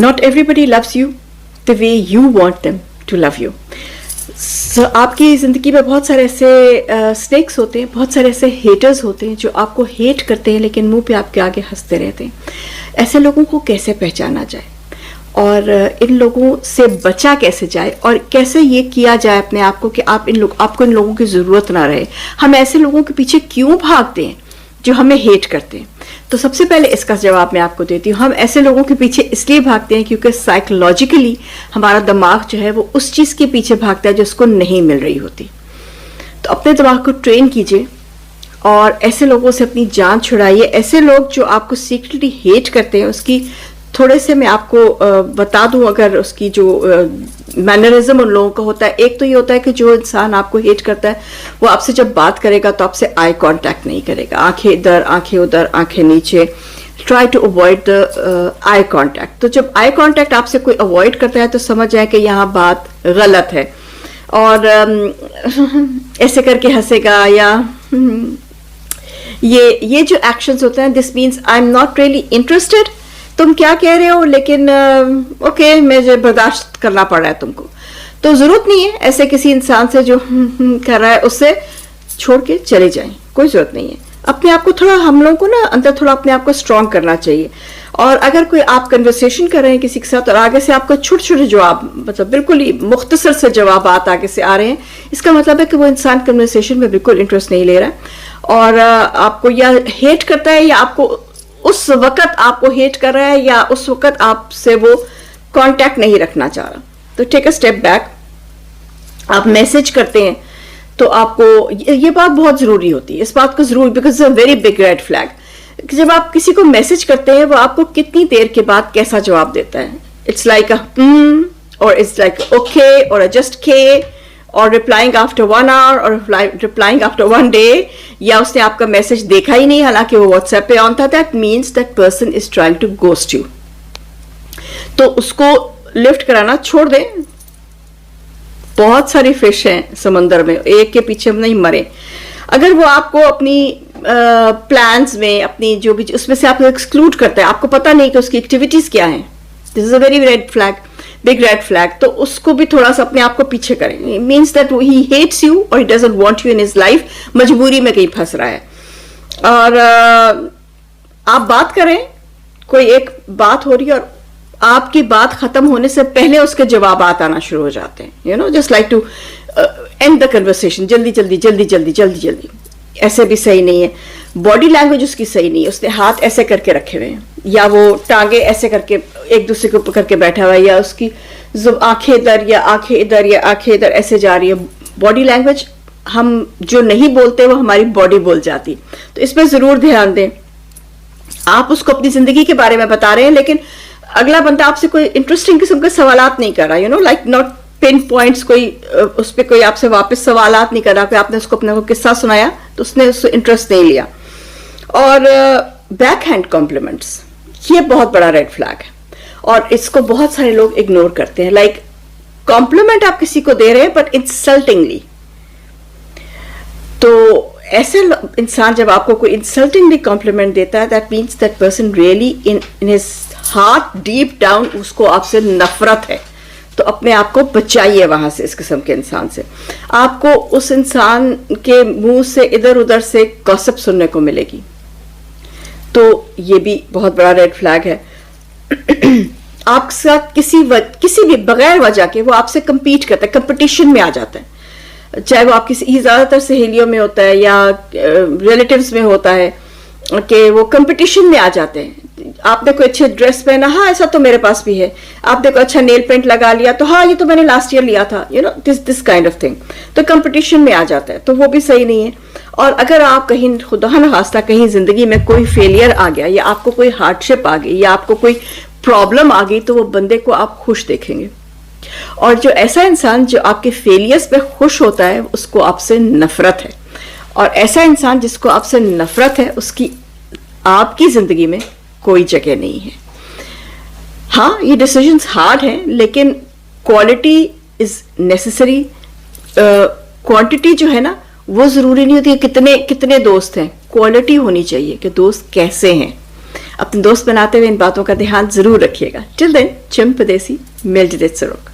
Not everybody loves you the way you want them to love you. So, आपकी ज़िंदगी में बहुत सारे ऐसे स्नेक्स होते हैं, बहुत सारे ऐसे हेटर्स होते हैं जो आपको हेट करते हैं लेकिन मुंह पे आपके आगे हंसते रहते हैं. ऐसे लोगों को कैसे पहचाना जाए और इन लोगों से बचा कैसे जाए और कैसे ये किया जाए अपने आप को कि आपको इन लोगों की ज़रूरत ना रहे. हम ऐसे लोगों के पीछे क्यों भागते हैं जो हमें हेट करते हैं? तो सबसे पहले इसका जवाब मैं आपको देती हूँ. हम ऐसे लोगों के पीछे इसलिए भागते हैं क्योंकि साइकोलॉजिकली हमारा दिमाग जो है वो उस चीज़ के पीछे भागता है जो उसको नहीं मिल रही होती. तो अपने दिमाग को ट्रेन कीजिए और ऐसे लोगों से अपनी जान छुड़ाइए. ऐसे लोग जो आपको सीक्रेटली हेट करते हैं उसकी थोड़े से मैं आपको बता दूं. अगर उसकी जो मैनरिज्म उन लोगों का होता है, एक तो ये होता है कि जो इंसान आपको हेट करता है वो आपसे जब बात करेगा तो आपसे आई कांटेक्ट नहीं करेगा. आंखें इधर, आंखें उधर, आंखें नीचे. Try to avoid the eye contact. तो जब आई कांटेक्ट आपसे कोई अवॉइड करता है तो समझ जाए कि यहाँ बात गलत है. और ऐसे करके हंसेगा या ये जो एक्शंस होते हैं, this means I am not really interested. तुम क्या कह रहे हो लेकिन ओके, मुझे बर्दाश्त करना पड़ रहा है तुमको. तो जरूरत नहीं है ऐसे किसी इंसान से जो कर रहा है उससे छोड़ के चले जाएं. कोई जरूरत नहीं है. अपने आप को थोड़ा, हम लोगों को ना अंदर थोड़ा अपने आप को स्ट्रांग करना चाहिए. और अगर कोई आप कन्वर्सेशन कर रहे हैं किसी के साथ और आगे से आपको छोटे छोटे जवाब, मतलब बिल्कुल ही मुख्तसर से जवाब आगे से आ रहे हैं, इसका मतलब है कि वो इंसान कन्वर्सेशन में बिल्कुल इंटरेस्ट नहीं ले रहा है और आपको या हेट करता है या आपको उस वक्त आपको हेट कर रहा है या उस वक्त आपसे वो कांटेक्ट नहीं रखना चाह रहा. तो टेक अ स्टेप बैक. आप मैसेज करते हैं तो आपको ये बात बहुत जरूरी होती है. इस बात को जरूर, because a very big red flag. जब आप किसी को मैसेज करते हैं वो आपको कितनी देर के बाद कैसा जवाब देता है. इट्स लाइक अ और इट्स लाइक ओके और जस्ट के और रिप्लाइंग आफ्टर 1 hour और रिप्लाइंग आफ्टर 1 day, या उसने आपका मैसेज देखा ही नहीं हालांकि वो व्हाट्सएप पे ऑन था. That means that person is trying to ghost you. तो उसको लिफ्ट कराना छोड़ दें. बहुत सारी फिश हैं समंदर में, एक के पीछे हम नहीं मरे. अगर वो आपको अपनी प्लान्स में, अपनी जो भी उसमें से आपको एक्सक्लूड करता है, आपको पता नहीं कि उसकी एक्टिविटीज क्या हैं, this is a very red flag, big red flag. तो उसको भी थोड़ा सा अपने आप को पीछे करें. Means that he hates you और he doesn't want you in his life. मजबूरी में कहीं फंस रहा है. और आप बात करें, कोई एक बात हो रही है और आपकी बात खत्म होने से पहले उसके जवाब आना शुरू हो जाते हैं. You know, just like to end the conversation. जल्दी जल्दी जल्दी जल्दी जल्दी जल्दी. ऐसे भी सही नहीं है. बॉडी लैंग्वेज उसकी सही नहीं है. उसने हाथ ऐसे करके रखे हुए हैं या वो टांगे ऐसे करके एक दूसरे को पकड़ के बैठा हुआ है, या उसकी आंखें इधर या आंखें इधर या आंखें इधर ऐसे जा रही है. बॉडी लैंग्वेज हम जो नहीं बोलते वो हमारी बॉडी बोल जाती. तो इसमें जरूर ध्यान दें. आप उसको अपनी जिंदगी के बारे में बता रहे हैं लेकिन अगला बंदा आपसे कोई इंटरेस्टिंग किस्म के सवालात नहीं कर रहा. You know, like not pin points. कोई उस पर कोई आपसे वापस सवालात नहीं कर रहा. कोई आपने उसको अपने को किस्सा सुनाया तो उसने उससे इंटरेस्ट नहीं लिया. और बैक हैंड कॉम्प्लीमेंट्स, ये बहुत बड़ा रेड फ्लैग है और इसको बहुत सारे लोग इग्नोर करते हैं. लाइक कॉम्प्लीमेंट आप किसी को दे रहे हैं बट इंसल्टिंगली. तो ऐसे इंसान जब आपको कोई इंसल्टिंगली कॉम्प्लीमेंट देता है, that means that person really in his heart deep down उसको आपसे नफरत है. तो अपने आप को बचाइए वहां से, इस किस्म के इंसान से. आपको उस इंसान के मुंह से इधर उधर से गॉसिप सुनने को मिलेगी. तो ये भी बहुत बड़ा रेड फ्लैग है. आपके साथ किसी भी बगैर वजह के वो आपसे compete करता है, कंपटीशन में आ जाता है. चाहे वो आपकी ज्यादातर सहेलियों में होता है या रिलेटिव्स में होता है कि वो कंपटीशन में आ जाते हैं. आपने कोई अच्छे ड्रेस पहना, हाँ ऐसा तो मेरे पास भी है. आपने कोई अच्छा नेल पेंट लगा लिया तो हाँ ये तो मैंने लास्ट ईयर लिया था. You know, this kind of thing. तो कंपटीशन में आ जाता है. तो वो भी सही नहीं है. और अगर आप कहीं खुदा न खास्ता कहीं जिंदगी में कोई फेलियर आ गया या आपको कोई हार्डशिप आ गई या आपको कोई प्रॉब्लम आ गई तो वो बंदे को आप खुश देखेंगे. और जो ऐसा इंसान जो आपके फेलियर्स पे खुश होता है उसको आपसे नफरत है. और ऐसा इंसान जिसको आपसे नफरत है उसकी आपकी जिंदगी में कोई जगह नहीं है. हाँ, ये डिसीजंस हार्ड हैं लेकिन क्वालिटी इज नेसेसरी. क्वांटिटी जो है ना वो जरूरी नहीं होती है कितने कितने दोस्त हैं. क्वालिटी होनी चाहिए कि दोस्त कैसे हैं. अपने दोस्त बनाते हुए इन बातों का ध्यान जरूर रखिएगा। टिल देन, चिम पदेसी, मेलजिदेत सरोक।